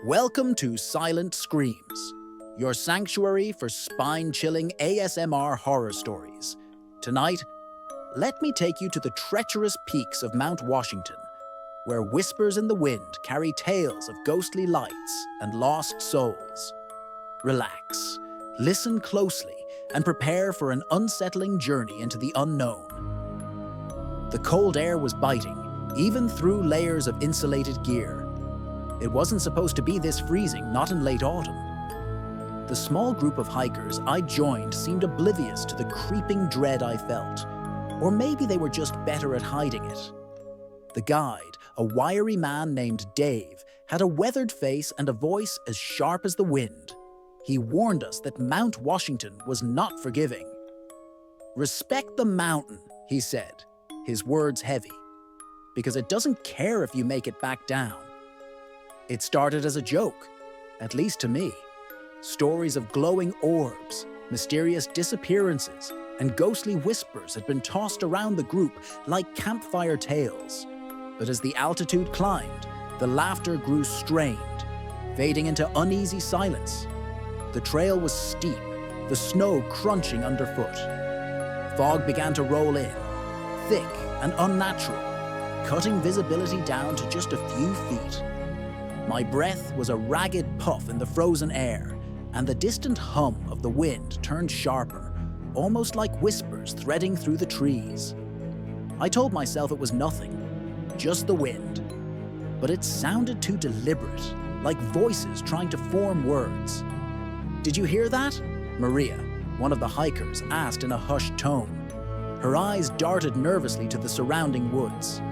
Welcome to Silent Screams, your sanctuary for spine-chilling ASMR horror stories. Tonight, let me take you to the treacherous peaks of Mount Washington, where whispers in the wind carry tales of ghostly lights and lost souls. Relax, listen closely, and prepare for an unsettling journey into the unknown. The cold air was biting, even through layers of insulated gear. It wasn't supposed to be this freezing, not in late autumn. The small group of hikers I joined seemed oblivious to the creeping dread I felt, or maybe they were just better at hiding it. The guide, a wiry man named Dave, had a weathered face and a voice as sharp as the wind. He warned us that Mount Washington was not forgiving. "Respect the mountain," he said, his words heavy, "because it doesn't care if you make it back down." It started as a joke, at least to me. Stories of glowing orbs, mysterious disappearances, and ghostly whispers had been tossed around the group like campfire tales. But as the altitude climbed, the laughter grew strained, fading into uneasy silence. The trail was steep, the snow crunching underfoot. Fog began to roll in, thick and unnatural, cutting visibility down to just a few feet. My breath was a ragged puff in the frozen air, and the distant hum of the wind turned sharper, almost like whispers threading through the trees. I told myself it was nothing, just the wind. But it sounded too deliberate, like voices trying to form words. "Did you hear that?" Maria, one of the hikers, asked in a hushed tone. Her eyes darted nervously to the surrounding woods.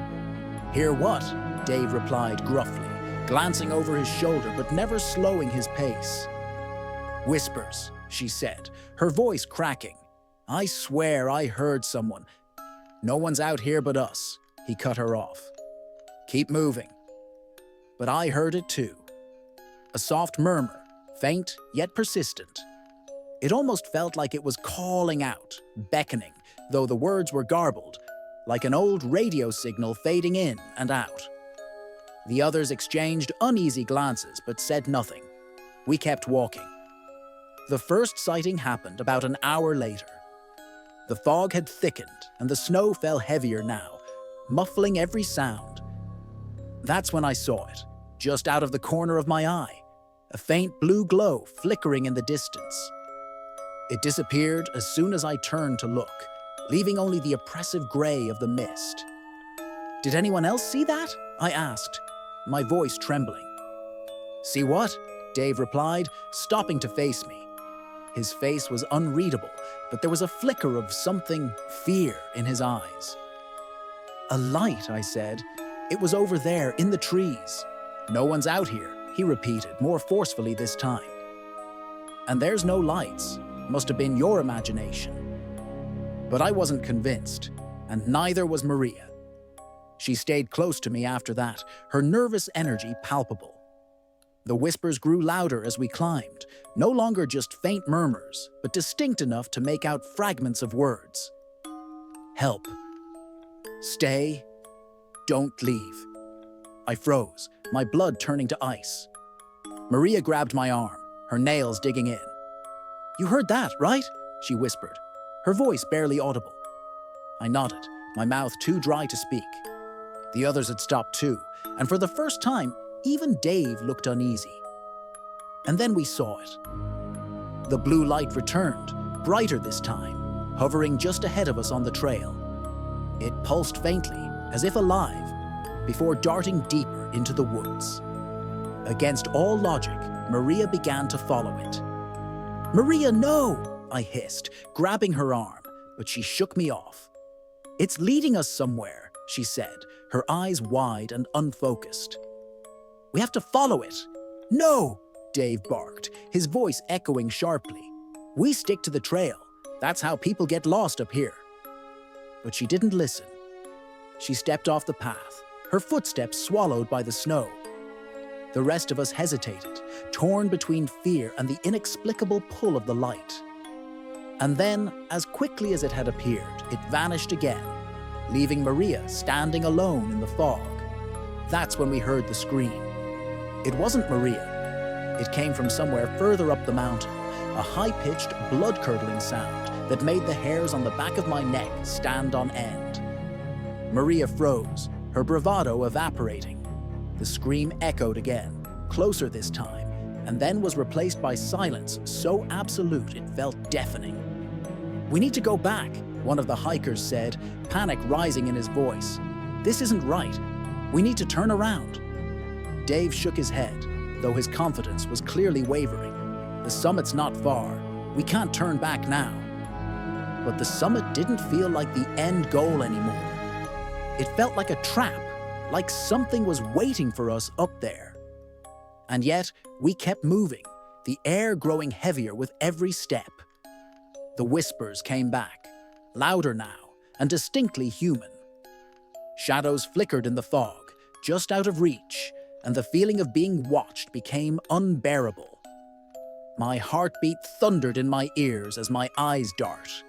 "Hear what?" Dave replied gruffly, glancing over his shoulder but never slowing his pace. "Whispers," she said, her voice cracking. "I swear I heard someone." "No one's out here but us," he cut her off. "Keep moving." But I heard it too. A soft murmur, faint yet persistent. It almost felt like it was calling out, beckoning, though the words were garbled, like an old radio signal fading in and out. The others exchanged uneasy glances but said nothing. We kept walking. The first sighting happened about an hour later. The fog had thickened and the snow fell heavier now, muffling every sound. That's when I saw it, just out of the corner of my eye, a faint blue glow flickering in the distance. It disappeared as soon as I turned to look, leaving only the oppressive gray of the mist. "Did anyone else see that?" I asked, my voice trembling. "See what?" Dave replied, stopping to face me. His face was unreadable, but there was a flicker of something, fear, in his eyes. "A light," I said. "It was over there, in the trees." "No one's out here," he repeated, more forcefully this time. "And there's no lights. Must have been your imagination." But I wasn't convinced, and neither was Maria. She stayed close to me after that, her nervous energy palpable. The whispers grew louder as we climbed, no longer just faint murmurs, but distinct enough to make out fragments of words. "Help. Stay. Don't leave." I froze, my blood turning to ice. Maria grabbed my arm, her nails digging in. "You heard that, right?" she whispered, her voice barely audible. I nodded, my mouth too dry to speak. The others had stopped too, and for the first time, even Dave looked uneasy. And then we saw it. The blue light returned, brighter this time, hovering just ahead of us on the trail. It pulsed faintly, as if alive, before darting deeper into the woods. Against all logic, Maria began to follow it. "Maria, no!" I hissed, grabbing her arm, but she shook me off. "It's leading us somewhere," she said, her eyes wide and unfocused. "We have to follow it." "No!" Dave barked, his voice echoing sharply. "We stick to the trail. That's how people get lost up here." But she didn't listen. She stepped off the path, her footsteps swallowed by the snow. The rest of us hesitated, torn between fear and the inexplicable pull of the light. And then, as quickly as it had appeared, it vanished again, leaving Maria standing alone in the fog. That's when we heard the scream. It wasn't Maria, It came from somewhere further up the mountain, a high-pitched, blood-curdling sound that made the hairs on the back of my neck stand on end. Maria froze, her bravado evaporating. The scream echoed again, closer this time, and then was replaced by silence so absolute it felt deafening. "We need to go back," one of the hikers said, panic rising in his voice. "This isn't right. We need to turn around." Dave shook his head, though his confidence was clearly wavering. "The summit's not far. We can't turn back now." But the summit didn't feel like the end goal anymore. It felt like a trap, like something was waiting for us up there. And yet, we kept moving, the air growing heavier with every step. The whispers came back, louder now and distinctly human. Shadows flickered in the fog, just out of reach, and the feeling of being watched became unbearable. My heartbeat thundered in my ears as my eyes dart.